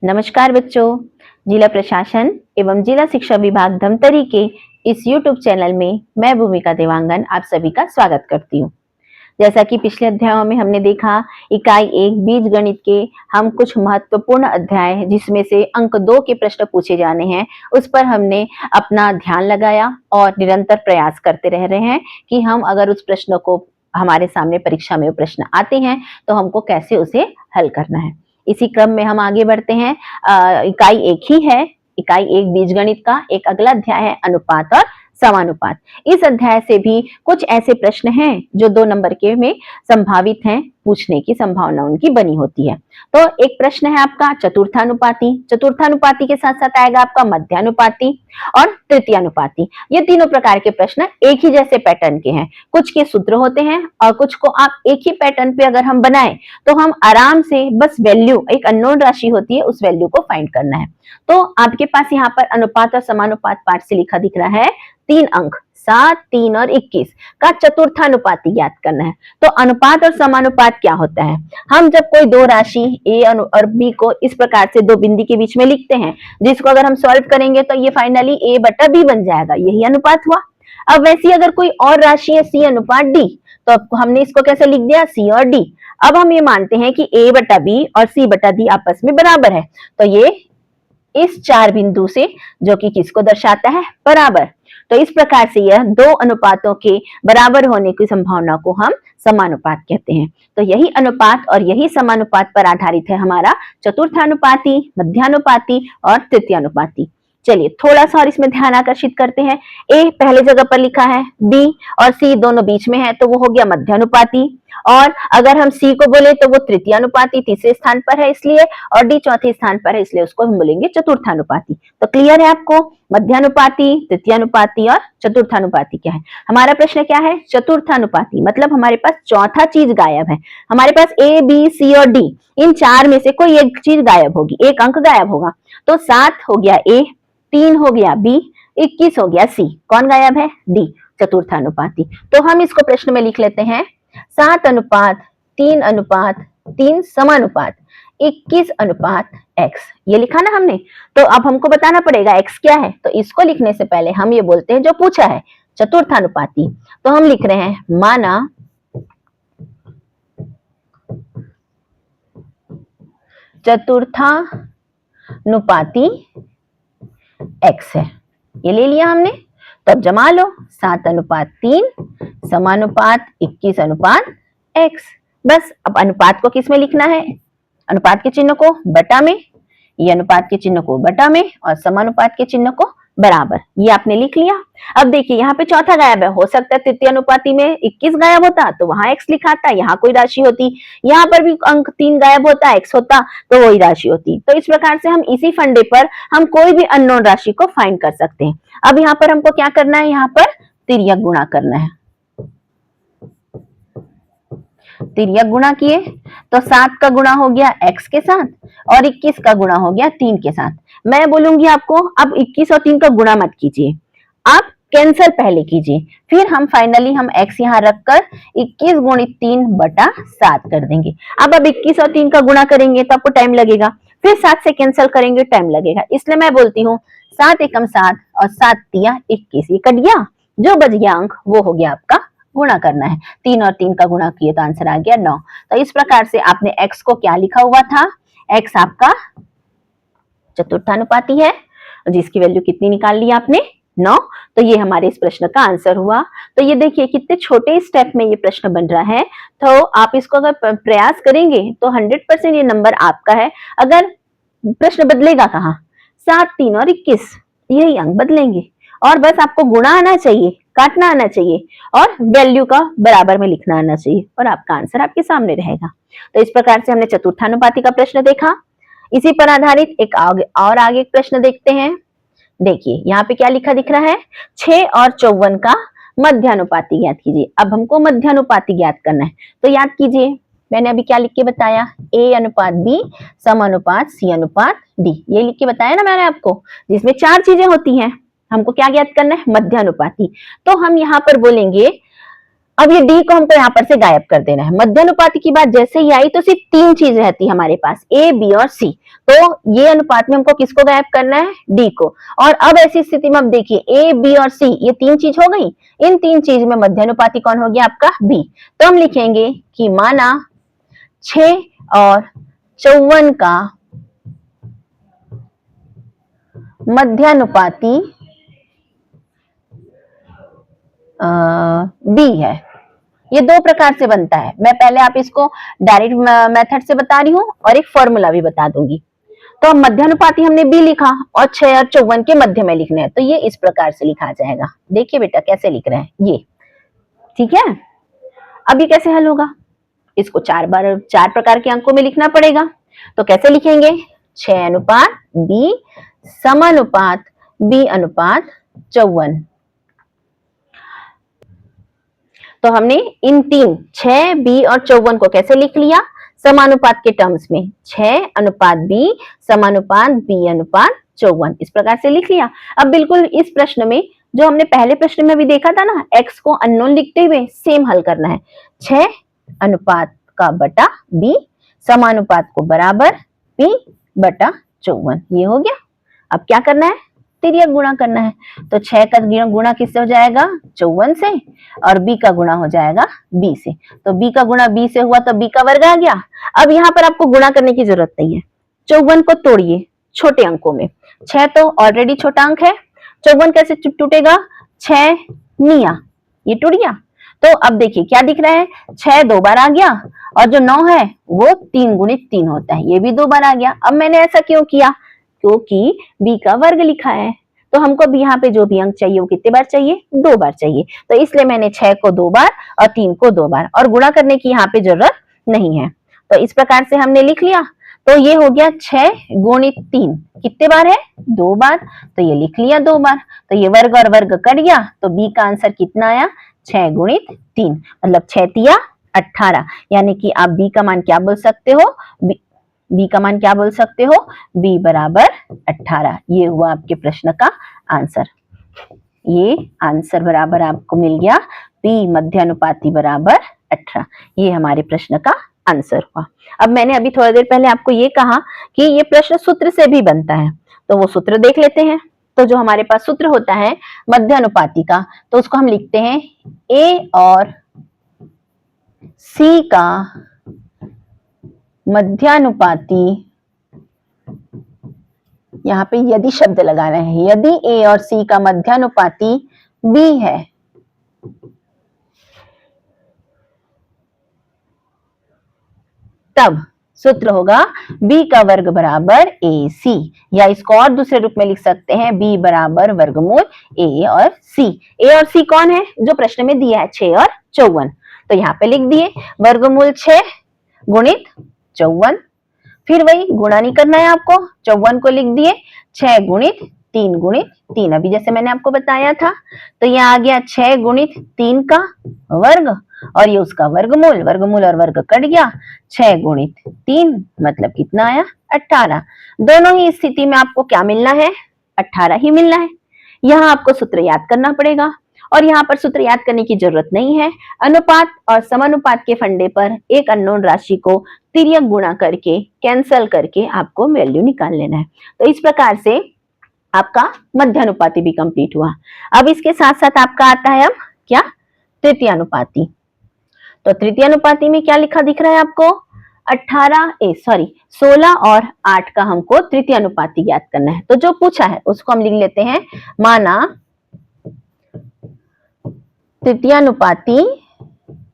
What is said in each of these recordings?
नमस्कार बच्चों, जिला प्रशासन एवं जिला शिक्षा विभाग धमतरी के इस YouTube चैनल में मैं भूमिका देवांगन आप सभी का स्वागत करती हूँ। जैसा कि पिछले अध्यायों में हमने देखा, इकाई 1 बीज गणित के हम कुछ महत्वपूर्ण अध्याय जिसमें से अंक 2 के प्रश्न पूछे जाने हैं, उस पर हमने अपना ध्यान लगाया और निरंतर प्रयास करते रह रहे हैं कि हम अगर उस प्रश्न को हमारे सामने परीक्षा में प्रश्न आते हैं तो हमको कैसे उसे हल करना है। इसी क्रम में हम आगे बढ़ते हैं। इकाई 1 ही है, इकाई 1 बीजगणित का एक अगला अध्याय है अनुपात और समानुपात। इस अध्याय से भी कुछ ऐसे प्रश्न हैं जो 2 नंबर के में संभावित हैं, पूछने की संभावना उनकी बनी होती है। तो एक प्रश्न है आपका चतुर्थानुपाती, चतुर्थानुपाती के साथ साथ आएगा आपका मध्यानुपाती और तृतीयानुपाती। ये तीनों प्रकार के प्रश्न एक ही जैसे पैटर्न के हैं, कुछ के सूत्र होते हैं और कुछ को आप एक ही पैटर्न पे अगर हम बनाएं तो हम आराम से बस वैल्यू, एक अननोन राशि होती है, उस वैल्यू को फाइंड करना है। तो आपके पास यहाँ पर अनुपात और समानुपात पाठ से लिखा दिख रहा है 3 अंक 7, 3 और 21 का चतुर्थानुपाती ज्ञात करना है। तो अनुपात और समानुपात क्या होता है? हम जब कोई दो राशि a और b को इस प्रकार से दो बिंदु के बीच में लिखते हैं, जिसको अगर हम सॉल्व करेंगे तो ये फाइनली a बटा b बन जाएगा, यही अनुपात हुआ। अब वैसी अगर कोई और राशि है c अनुपात d, तो हमने इसको कैसे लिख दिया c और d। अब हम ये मानते हैं कि a बटा b और c बटा d आपस में बराबर है, तो ये इस 4 बिंदु से, जो कि किसको दर्शाता है? बराबर। तो इस प्रकार से यह 2 अनुपातों के बराबर होने की संभावना को हम समानुपात कहते हैं। तो यही अनुपात और यही समानुपात पर आधारित है हमारा चतुर्थानुपाती, मध्यानुपाती और तृतीयानुपाती। चलिए थोड़ा सा और इसमें ध्यान आकर्षित करते हैं। ए पहले जगह पर लिखा है, बी और सी दोनों बीच में है, तो वो हो गया मध्यानुपाती। और अगर हम सी को बोले तो वो तृतीयानुपाती तीसरे स्थान पर है इसलिए, और डी चौथे स्थान पर है इसलिए उसको हम बोलेंगे चतुर्थानुपाती। तो क्लियर है आपको मध्यानुपाती, तृतीयानुपाती और चतुर्थानुपाती क्या है? हमारा प्रश्न क्या है? चतुर्थानुपाती, मतलब हमारे पास चौथा चीज गायब है। हमारे पास ए बी सी और डी, इन 4 में से कोई एक चीज गायब होगी, एक अंक गायब होगा। तो 7 हो गया ए, 3 हो गया बी, 21 हो गया सी। कौन गायब है? डी, चतुर्थानुपाती। तो हम इसको प्रश्न में लिख लेते हैं 7 अनुपात 3 अनुपात 3 समानुपात 21 अनुपात x। ये लिखा ना हमने, तो अब हमको बताना पड़ेगा x क्या है। तो इसको लिखने से पहले हम ये बोलते हैं जो पूछा है चतुर्थानुपाती, तो हम लिख रहे हैं माना चतुर्थानुपाती x है, ये ले लिया हमने। तो अब जमा लो 7 अनुपात 3 समानुपात 21 अनुपात x। बस अब अनुपात को किस में लिखना है? अनुपात के चिन्ह को बटा में, ये अनुपात के चिन्ह को बटा में और समानुपात के चिन्ह को बराबर, ये आपने लिख लिया। अब देखिए यहाँ पे चौथा गायब है, हो सकता है तृतीय अनुपाती में 21 गायब होता तो वहां x लिखा था, यहाँ कोई राशि होती, यहाँ पर भी अंक 3 गायब होता, x होता तो वही राशि होती। तो इस प्रकार से हम इसी फंडे पर हम कोई भी अननोन राशि को फाइंड कर सकते हैं। अब यहाँ पर हमको क्या करना है? यहाँ पर तिर्यक गुणा करना है। तिर्यक गुणा किए तो 7 का गुणा हो गया x के साथ और 21 का गुणा हो गया 3 के साथ। मैं बोलूंगी आपको अब 21 और 3 का गुणा मत कीजिए, आप कैंसिल पहले कीजिए, फिर हम फाइनली हम x यहाँ रखकर 21 गुणित 3 बटा 7 कर देंगे। अब 21 और 3 का गुणा करेंगे तो आपको टाइम लगेगा, फिर 7 से कैंसिल करेंगे टाइम लगेगा, इसलिए मैं बोलती हूँ 7 एकम 7 और 7 तिया 21, ये कट गया, जो बच गया अंक वो हो गया आपका गुणा करना है। 3 और 3 का गुणा किए तो आंसर आ गया 9। तो इस प्रकार से आपने x को क्या लिखा हुआ था? x आपका चतुर्थानुपाती है, जिसकी वैल्यू कितनी निकाल ली आपने? 9। तो ये हमारे इस प्रश्न का आंसर हुआ। तो ये देखिए कितने छोटे स्टेप में ये प्रश्न बन रहा है, तो आप इसको अगर प्रयास करेंगे तो 100% ये नंबर आपका है। अगर प्रश्न बदलेगा कहाँ? 7, 3 और 21, यही अंक बदलेंगे और बस आपको गुणा आना चाहिए, काटना आना चाहिए और वैल्यू का बराबर में लिखना आना चाहिए और आपका आंसर आपके सामने रहेगा। तो इस प्रकार से हमने चतुर्थानुपाती का प्रश्न देखा। इसी पर आधारित एक आगे प्रश्न देखते हैं। देखिए यहाँ पे क्या लिखा दिख रहा है? 6 और 54 का मध्यानुपाती ज्ञात कीजिए। अब हमको मध्यानुपाती ज्ञात करना है, तो याद कीजिए मैंने अभी क्या लिख के बताया? a अनुपात b समानुपात c अनुपात d, ये लिख के बताया ना मैंने आपको, जिसमें 4 चीजें होती हैं। हमको क्या ज्ञात करना है? मध्यानुपाती। तो हम यहाँ पर बोलेंगे अब ये डी को हमको यहाँ पर से गायब कर देना है। मध्यानुपाती की बात जैसे ही आई तो सिर्फ तीन चीज रहती है हमारे पास, ए, बी और सी। तो ये अनुपात में हमको किसको गायब करना है? डी को। और अब ऐसी स्थिति में अब देखिए ए, बी और सी ये तीन चीज हो गई। इन तीन चीज में मध्यानुपाती कौन हो गया आपका? बी। तो हम लिखेंगे कि माना 6 और 54 का मध्यानुपाती बी है। ये दो प्रकार से बनता है। मैं पहले आप इसको डायरेक्ट मेथड से बता रही हूँ और एक फॉर्मूला भी बता दूंगी। तो मध्यानुपाती हमने बी लिखा और 6 और 54 के मध्य में लिखने हैं, तो ये इस प्रकार से लिखा जाएगा। देखिए बेटा कैसे लिख रहे हैं ये, ठीक है। अब ये कैसे हल होगा? इसको 4 प्रकार के अंकों में लिखना पड़ेगा। तो कैसे लिखेंगे? 6 अनुपात बी समानुपात बी अनुपात 54। तो हमने इन तीन 6, बी और 54 को कैसे लिख लिया? समानुपात के टर्म्स में 6 अनुपात बी समानुपात बी अनुपात 54, इस प्रकार से लिख लिया। अब बिल्कुल इस प्रश्न में जो हमने पहले प्रश्न में भी देखा था ना, x को अननोन लिखते हुए सेम हल करना है। 6 अनुपात का बटा बी समानुपात को बराबर बी बटा 54, ये हो गया। अब क्या करना है? तिर्यक गुणा करना है। तो 6 का गुणा किससे हो जाएगा? 54 से, और b का गुणा हो जाएगा b से। तो b का गुणा b से हुआ तो b का वर्ग आ गया। अब यहाँ पर आपको गुणा करने की जरूरत नहीं है। 54 को तोड़िए छोटे अंकों में। 6 तो ऑलरेडी छोटा अंक है, 54 कैसे टूटेगा? 6 निया, ये टूट गया। तो अब देखिए क्या दिख रहा है? 6 दो बार आ गया और जो 9 है वो 3 गुणित 3 होता है, ये भी 2 बार आ गया। अब मैंने ऐसा क्यों किया? क्योंकि b का वर्ग लिखा है, तो हमको अब यहाँ पे जो भी अंक चाहिए वो कितने बार चाहिए? 2 बार चाहिए। तो इसलिए मैंने 6 को 2 बार और 3 को 2 बार, और गुणा करने की यहाँ पे जरूरत नहीं है। तो इस प्रकार से हमने लिख लिया। तो ये हो गया 6 गुणित 3, कितने बार है? 2 बार। तो ये लिख लिया 2 बार। तो ये वर्ग और वर्ग कट गया, तो b का आंसर कितना आया? 6 गुणित 3, मतलब 6 तिया 18। यानी कि आप b का मान क्या बोल सकते हो? b का मान क्या बोल सकते हो? b बराबर 18। ये हुआ आपके प्रश्न का आंसर। ये आंसर बराबर आपको मिल गया b मध्यानुपाती बराबर 18। ये हमारे प्रश्न का आंसर हुआ। अब मैंने अभी थोड़ी देर पहले आपको ये कहा कि ये प्रश्न सूत्र से भी बनता है, तो वो सूत्र देख लेते हैं। तो जो हमारे पास सूत्र होता है मध्यानुपाती का, तो उसको हम लिखते हैं a और c का मध्यानुपाती, यहाँ पे यदि शब्द लगाना है, यदि a और c का मध्यानुपाती b है, तब सूत्र होगा b का वर्ग बराबर ac, या इसको और दूसरे रूप में लिख सकते हैं b बराबर वर्गमूल a और c। a और c कौन है? जो प्रश्न में दिया है 6 और 54। तो यहाँ पे लिख दिए वर्गमूल 6 गुणित 54, फिर वही गुणा नहीं करना है आपको, 54 को लिख दिए 6 गुणित 3 गुणित 3, अभी जैसे मैंने आपको बताया था। तो ये आ गया 6 गुणित 3 का वर्ग, और ये उसका वर्गमूल, वर्गमूल और वर्ग कट गया। 6 गुणित 3 मतलब कितना आया? 18। दोनों ही स्थिति में आपको क्या मिलना है? 18 ही मिलना है। यहाँ आपको सूत्र याद करना पड़ेगा, और यहाँ पर सूत्र याद करने की जरूरत नहीं है। अनुपात और समानुपात के फंडे पर एक अननोन राशि को तिर्यक गुणा करके कैंसल करके आपको वैल्यू निकाल लेना है। तो इस प्रकार से आपका मध्यानुपाती भी कंप्लीट हुआ। अब इसके साथ साथ आपका आता है अब क्या? तृतीयानुपाती। तो तृतीयानुपाती में क्या लिखा दिख रहा है आपको? 16 और 8 का हमको तृतीयानुपाती ज्ञात करना है। तो जो पूछा है उसको हम लिख लेते हैं, माना तृतीयानुपाती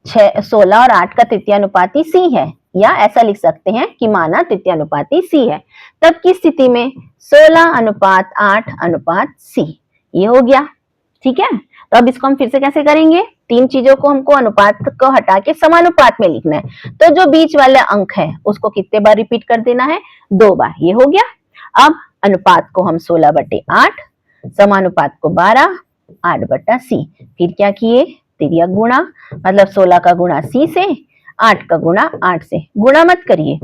16 और 8 का तृतीयानुपाती c है, या ऐसा लिख सकते हैं कि माना तृतीयानुपाती c है, तब की स्थिति में 16 अनुपात 8 अनुपात c, ये हो गया। ठीक है, तो अब इसको हम फिर से कैसे करेंगे? तीन चीजों को हमको अनुपात को हटा के समानुपात में लिखना है। तो जो बीच वाला अंक है उसको कितने बार रिपीट कर देना है? 2 बार, ये हो गया। अब अनुपात को हम 16/8, समानुपात को 12, 8/c, फिर क्या किए? तिर्यक गुणा, मतलब 16 का गुणा c से, 8 का गुणा 8 से। गुणा मत करिए,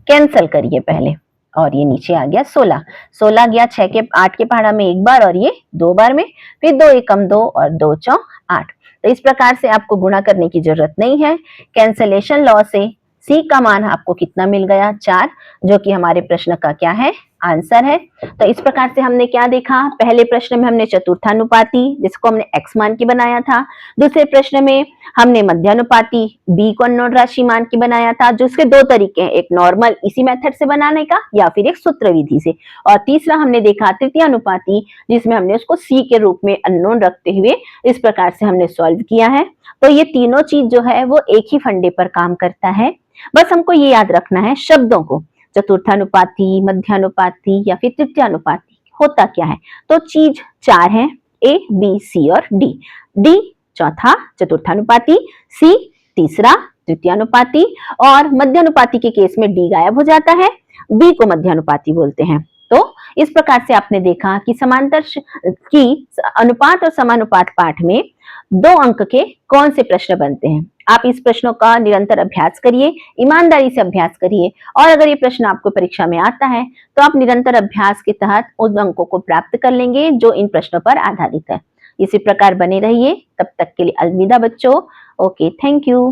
कैंसल करिए पहले, और ये नीचे आ गया 16। 16 गया 8 के पहाड़ा में एक बार, और ये 2 बार में, फिर 2 एकम 2 और 2 चौ 8। तो इस प्रकार से आपको गुणा करने की जरूरत नहीं है। कैंसलेशन लॉ से C का मान आपको कितना मिल गया, 4, जो कि हमारे प्रश्न का क्या है, आंसर है। तो इस प्रकार से हमने क्या देखा, पहले प्रश्न में हमने चतुर्थानुपाती जिसको हमने x मान की बनाया था, दूसरे प्रश्न में हमने मध्यानुपाती b को अननोन राशि मान की बनाया था, जिसके दो तरीके हैं, एक नॉर्मल इसी मेथड से बनाने का या फिर एक सूत्र विधि से, और तीसरा हमने देखा तृतीयानुपाती जिसमें हमने उसको c के रूप में अननोन रखते हुए इस प्रकार से हमने सॉल्व किया है। तो ये तीनों चीज जो है वो एक ही फंडे पर काम करता है। बस हमको ये याद रखना है शब्दों को, चतुर्थानुपाती, मध्यानुपाती या फिर तृतीयानुपाती होता क्या है। तो चीज 4 है, A, B, C और D। D चौथा चतुर्थानुपाती, C तीसरा तृतीयानुपाती, और मध्यानुपाती के केस में D गायब हो जाता है, B को मध्यानुपाती बोलते हैं। तो इस प्रकार से आपने देखा कि समांतर की अनुपात और समानुपात पाठ में 2 अंक के कौन से प्रश्न बनते हैं। आप इस प्रश्नों का निरंतर अभ्यास करिए, ईमानदारी से अभ्यास करिए, और अगर ये प्रश्न आपको परीक्षा में आता है तो आप निरंतर अभ्यास के तहत उन अंकों को प्राप्त कर लेंगे जो इन प्रश्नों पर आधारित है। इसी प्रकार बने रहिए, तब तक के लिए अलविदा बच्चों। Okay, thank you.